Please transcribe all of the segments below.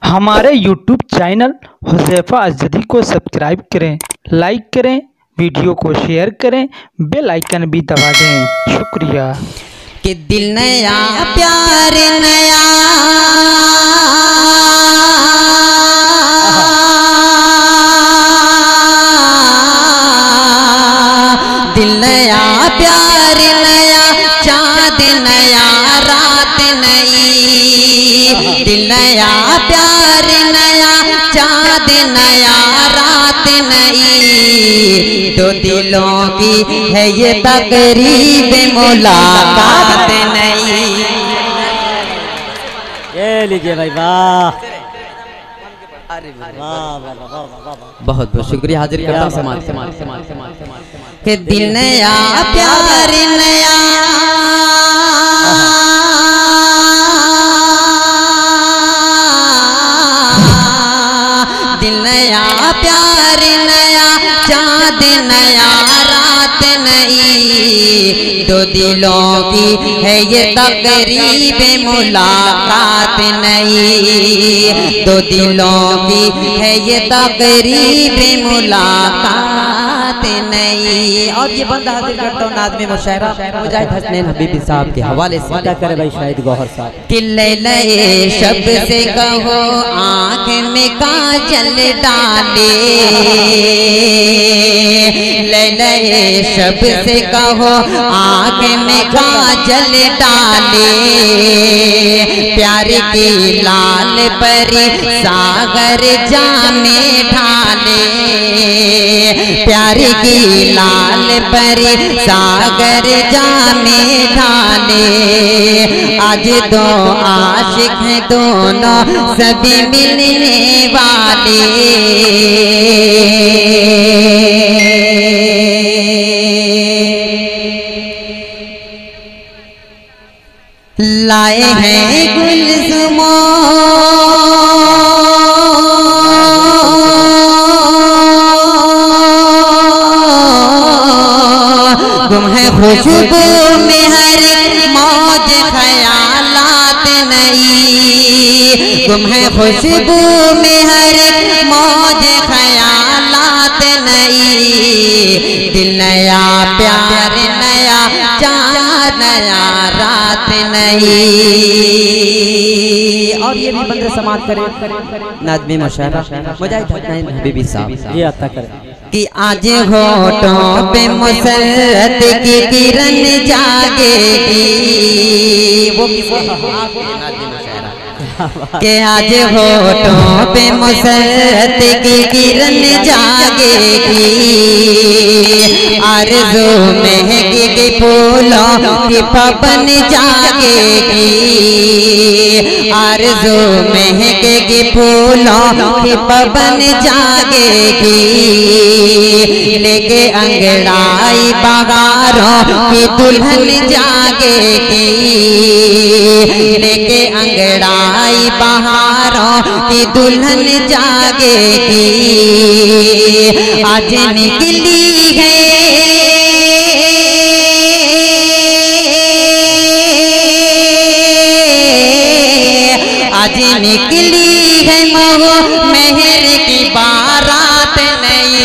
हमारे YouTube channel Huzaifa अज़दी को subscribe करें, लाइक करें, वीडियो को शेयर करें, बेल आइकन भी दबा दें। शुक्रिया। कि दिल नया प्यार नया दिल नया प्यार नया चाँद नया रात नई दिल नया प्यार नया चाँद नया रात नई दो दिलों की है ये तकरीब मुलाकात नई। ये लीजिए भाई, वाह बहुत बहुत शुक्रिया। हाजिर करता हूं समाज के दिल नया प्यार नया दिल नया प्यार नया चाँद नया रात नई दो दिलों की है ये तकरीब मुलाकात नई दो दिलों की है ये तकरीब मुलाकात नई। और ये बंदा हाजिर करता हूँ नाज़्मे मुशायरा मुजाहिद हसनैन हबीबी साहब के हवाले से। क्या करे भाई शाहिद गौहर साहब। कि लैले शब से कहो आँख में काजल डाले लैले शब से कहो आँख में काजल डाले प्यार की लाल परी सागर जामे ढाले प्यार की लाल परी सागर जामे ढाले आज दो आशिक हैं दोनों सभी मिलने वाले लाए हैं गुलज़ुमों गुम है खुशबू में हर मौज ख्यालात नई गुम है खुशबू में हर मौज ख्यालात नई दिल नया प्यार नया चाँद नया रात नई। और ये भी बंदे समाज करें नाज़्मे मुशायरा मुजाहिद हसनैन हबीबी साहब ये आता करे कि आज होठों पे मुसर्रत की किरण जागेगी वो कि आज होठों पे मुसर्रत की किरण जागेगी आरज़ू महकेगी फूलों की पवन जागेगी आरज़ू महकेगी फूलों की पवन जागेगी लेके अंगड़ाई बहारों की दुल्हन जागेगी लेके अंगड़ाई बहारों की दुल्हन जागेगी आज निकली है आज निकली है महो मेहर की बारात नई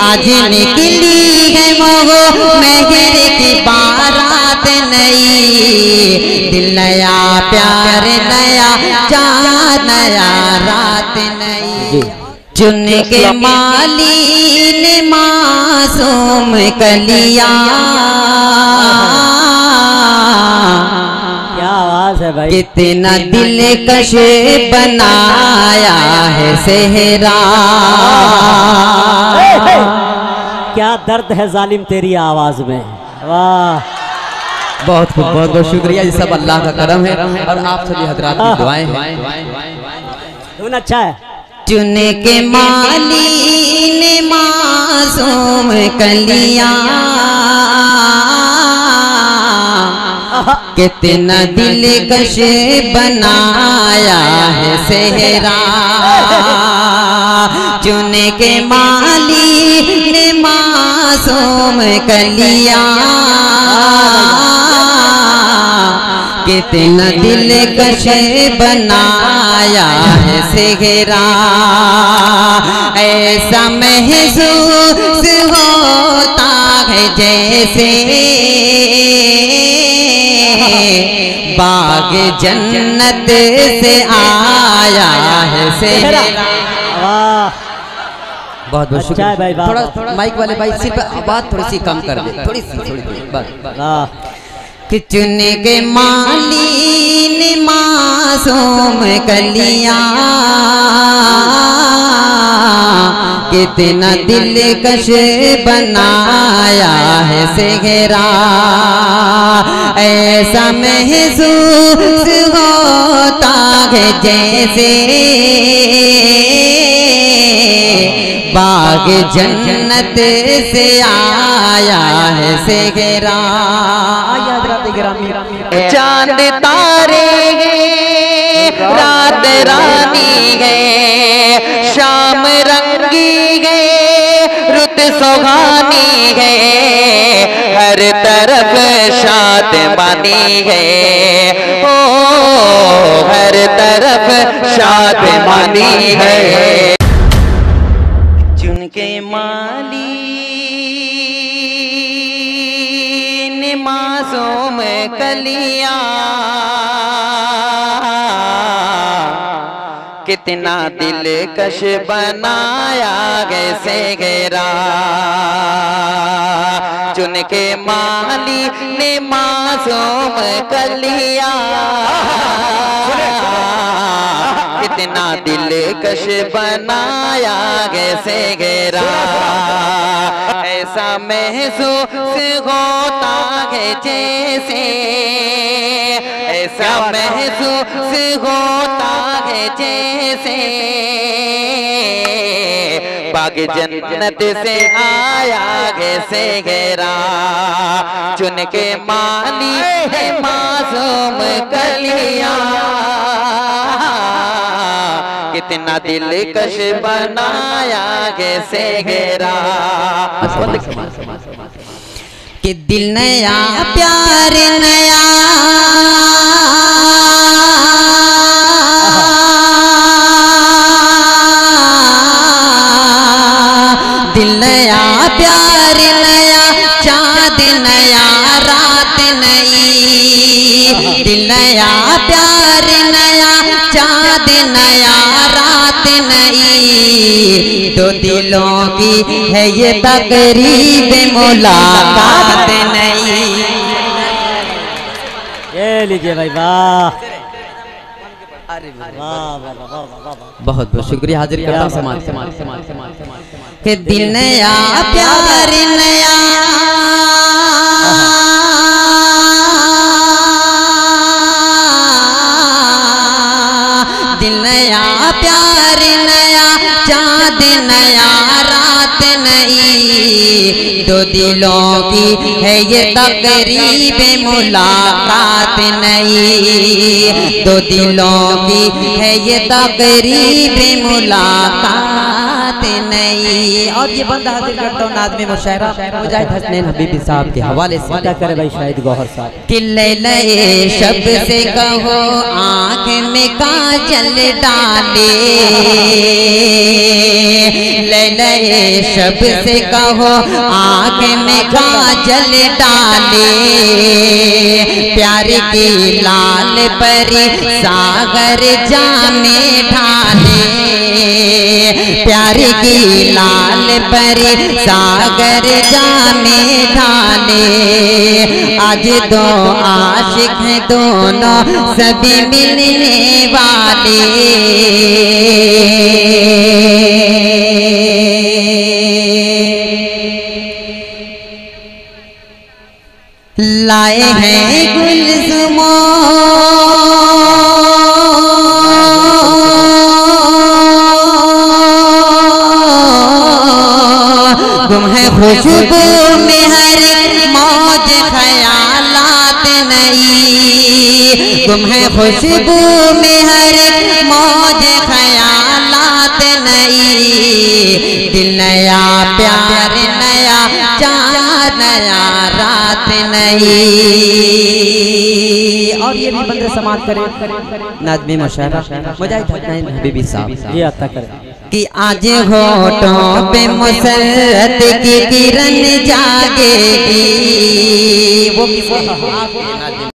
आज निकली है महो मेहर की बारात नई दिल नया प्यार नया चाँद नया रात नई चुन के माली ने मासूम कलिया क्या आवाज है भाई। कितना दिल कश बनाया है सेहरा क्या दर्द है जालिम तेरी आवाज में। वाह बहुत बहुत शुक्रिया। ये सब अल्लाह का करम है और आप सभी हजरात की दुआएं हैं। धुन अच्छा है। चुन के माली ने मासूम कलिया कितना दिल कश बनाया है सेहरा चुन के माली ने मासूम कलिया कितना दिल कश बनाया है सेहरा, ऐसा महसूस होता है जैसे बाग जन्नत से आया है सेहरा। बहुत बहुत शुक्रिया भाई। थोड़ा माइक वाले भाई सिर्फ आवाज थोड़ी सी कम कर दे, थोड़ी बस। कि चुन के माली ने मासूम कलियां, कितना दिल कश बनाया है सेहरा, ऐसा महसूस होता है जैसे बाग जन्नत से आया है सेहरा। चांद तारे गए, रात रानी गए, शाम रंगी गए, रुत सुहानी गए, हर तरफ शादमानी गए, ओ हर तरफ शादमानी है। चुनके माली ने मासूम कलियां, कितना दिल कश बनाया गैसे गहरा, चुनके माली ने मासूम कलियां, कितना दिल कश बनाया गैसे गहरा, ऐसा महसूस होता है जैसे, ऐसा महसूस होता है जैसे बाग जन्नत से आया गैसे गहरा, चुनके माली है मासूम कलियां, कितना दिल कश बनाया गैसे गहरा। कि दिल नया प्यार नया, दिल नया प्यार नया, चाँद नया रात नई, दिल नया प्यार नया, चाँद नया रात नई, दो दिलों की है ये तकरीब मुलाकात नई। ये लीजिए भाई, वाह बहुत बहुत शुक्रिया। हाजिर करता हूं समाज के दिल नया प्यार नया, दिल नया प्यार नया, चाँद नया रात नई, दो दिलों की है ये तकरीब मुलाकात नई, दो दिलों की है ये तकरीब मुलाकात नई। और ये बंदा हाजिर करता हूँ नाज़्मे मुशायरा मुजाहिद हसनैन हबीबी साहब के हवाले से। क्या करे भाई शाहिद गौहर साहब। कि लैले शब से कहो आँख में काजल डाले, लैले शब से कहो आँख में काजल डाले, प्यार की लाल परी सागर जामे ढाले, प्यार की लाल परी सागर जामे ढाले, आज दो आशिक हैं दोनों सभी मिलने वाले, लाए हैं गुलज़ुमों गुम है खुशबू में हर मौज ख्यालात नई, गुम है खुशबू में हर मौज ख्यालात नई, दिल नया प्यार नया, चाँद नया रात नई। और लिए भी बंदे समाप्त करें नाज़्मे मुशायरा मुजाहिद हसनैन हबीबी साहब ये अता करें कि आज होठों पे मुसर्रत की किरण जागेगी वो